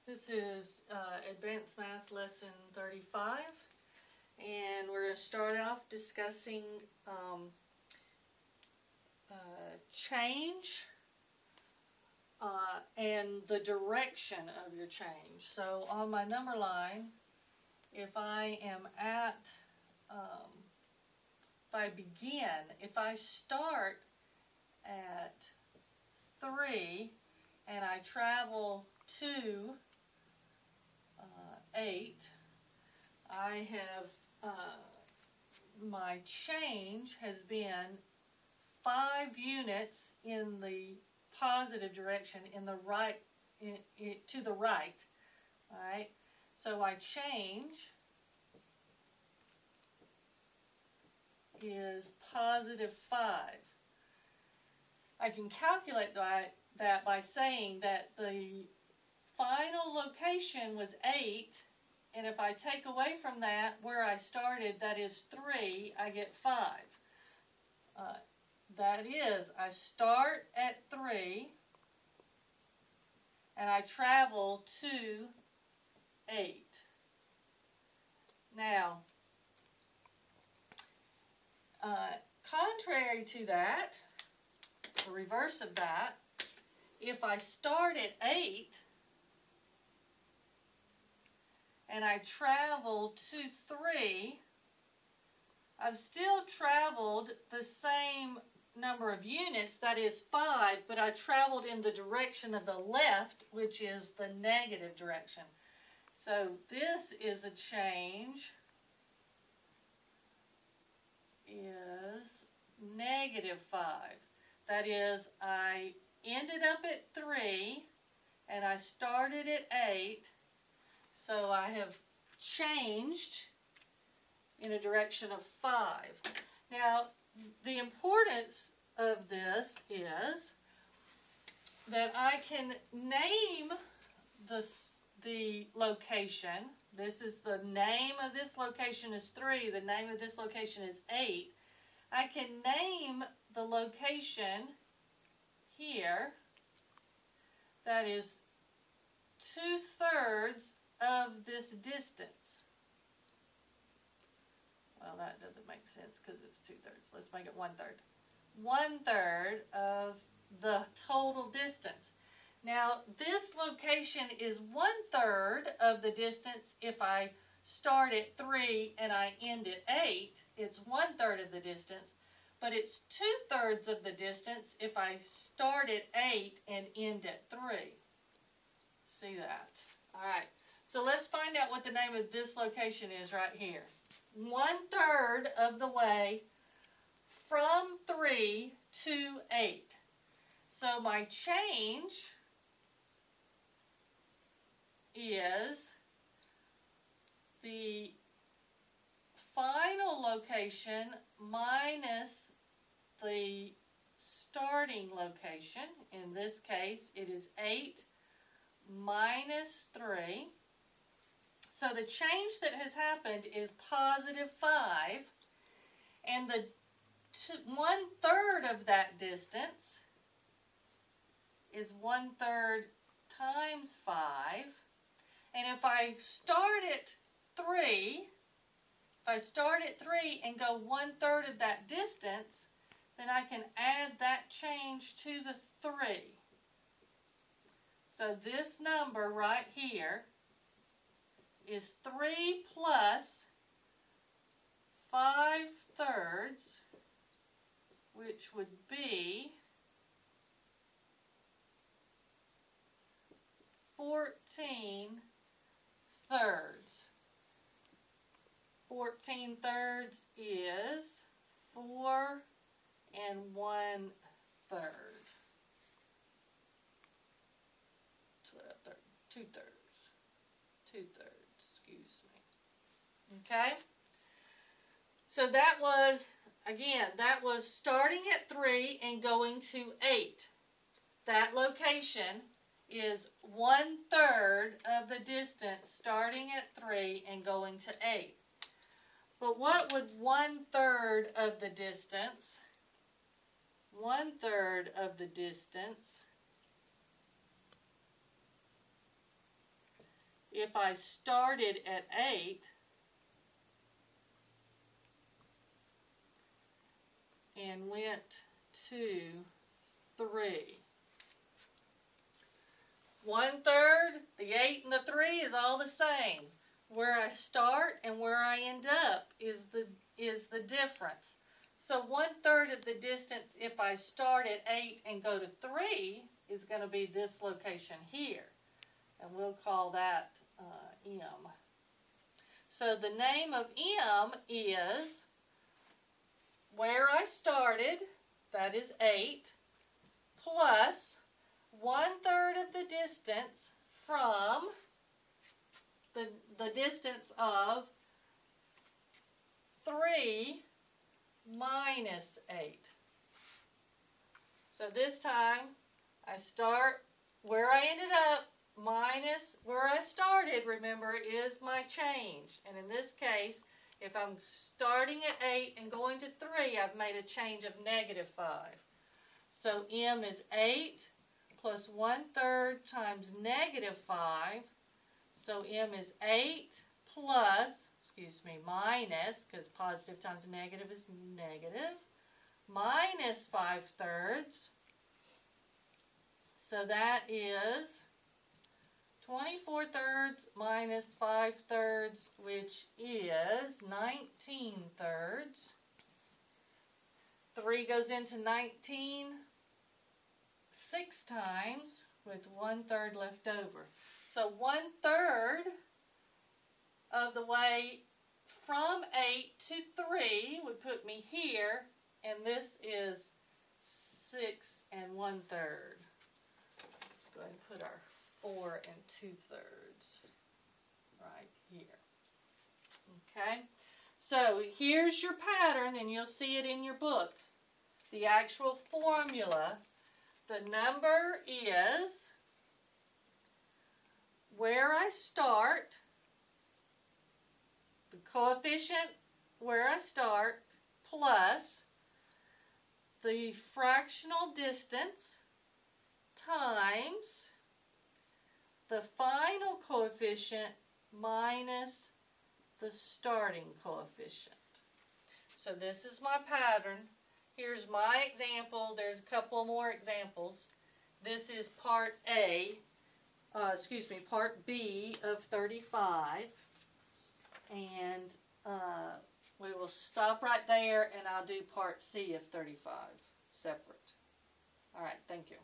This is Advanced Math Lesson 35, and we're going to start off discussing change and the direction of your change. So on my number line, if I am at, if I start at 3 and I travel to 8, I have, my change has been 5 units in the positive direction, in the right, to the right. All right, so my change is positive 5. I can calculate that by saying that the final location was 8, and if I take away from that where I started, that is 3, I get 5. That is, I start at 3 and I travel to 8. Now, contrary to that, the reverse of that, if I start at 8 and I travel to 3, I've still traveled the same number of units, that is 5, but I traveled in the direction of the left, which is the negative direction. So this is a change is negative 5. That is, I ended up at 3 and I started at 8, so I have changed in a direction of 5. Now, the importance of this is that I can name the location. This is the name of this location is 3. The name of this location is 8. I can name the location here that is 2/3 of this distance. Well, that doesn't make sense because it's 2/3. Let's make it 1/3. 1/3 of the total distance. Now, this location is 1/3 of the distance if I start at 3 and I end at 8. It's 1/3 of the distance, but it's 2/3 of the distance if I start at 8 and end at 3. See that? All right. So let's find out what the name of this location is right here. 1/3 of the way from 3 to 8. So my change is the final location minus the starting location. In this case, it is 8 minus 3. So the change that has happened is positive 5, and the 1/3 of that distance is 1/3 times 5. And if I start at 3, and go 1/3 of that distance, then I can add that change to the 3. So this number right here is 3 plus 5/3, which would be 14/3. 14/3 is 4 1/3. 2/3. 2/3. Excuse me. Okay? So that was, again, that was starting at 3 and going to 8. That location is 1/3 of the distance starting at 3 and going to 8. But what would 1/3 of the distance, 1/3 of the distance if I started at 8 and went to 3. 1/3, the 8 and the 3 is all the same. Where I start and where I end up is the difference. So 1/3 of the distance if I start at 8 and go to 3 is going to be this location here. And we'll call that M. So the name of M is where I started, that is 8, plus 1/3 of the distance from the distance of 3 minus 8. So this time I start where I ended up minus where I started, remember, is my change. And in this case, if I'm starting at 8 and going to 3, I've made a change of -5. So M is 8 plus 1/3 times -5. So M is 8 plus, minus, because positive times negative is negative, minus 5/3. So that is 24/3 minus 5/3, which is 19/3. 3 goes into 19 6 times with 1/3 left over. So 1/3 of the way from 8 to 3 would put me here, and this is 6 1/3. Let's go ahead and put our 4 2/3 right here. Okay, so here's your pattern, and you'll see it in your book. The actual formula, the number is where I start, the coefficient where I start, plus the fractional distance times the final coefficient minus the starting coefficient. So this is my pattern. Here's my example. There's a couple more examples. This is part part B of 35. And we will stop right there, and I'll do part C of 35 separate. All right, thank you.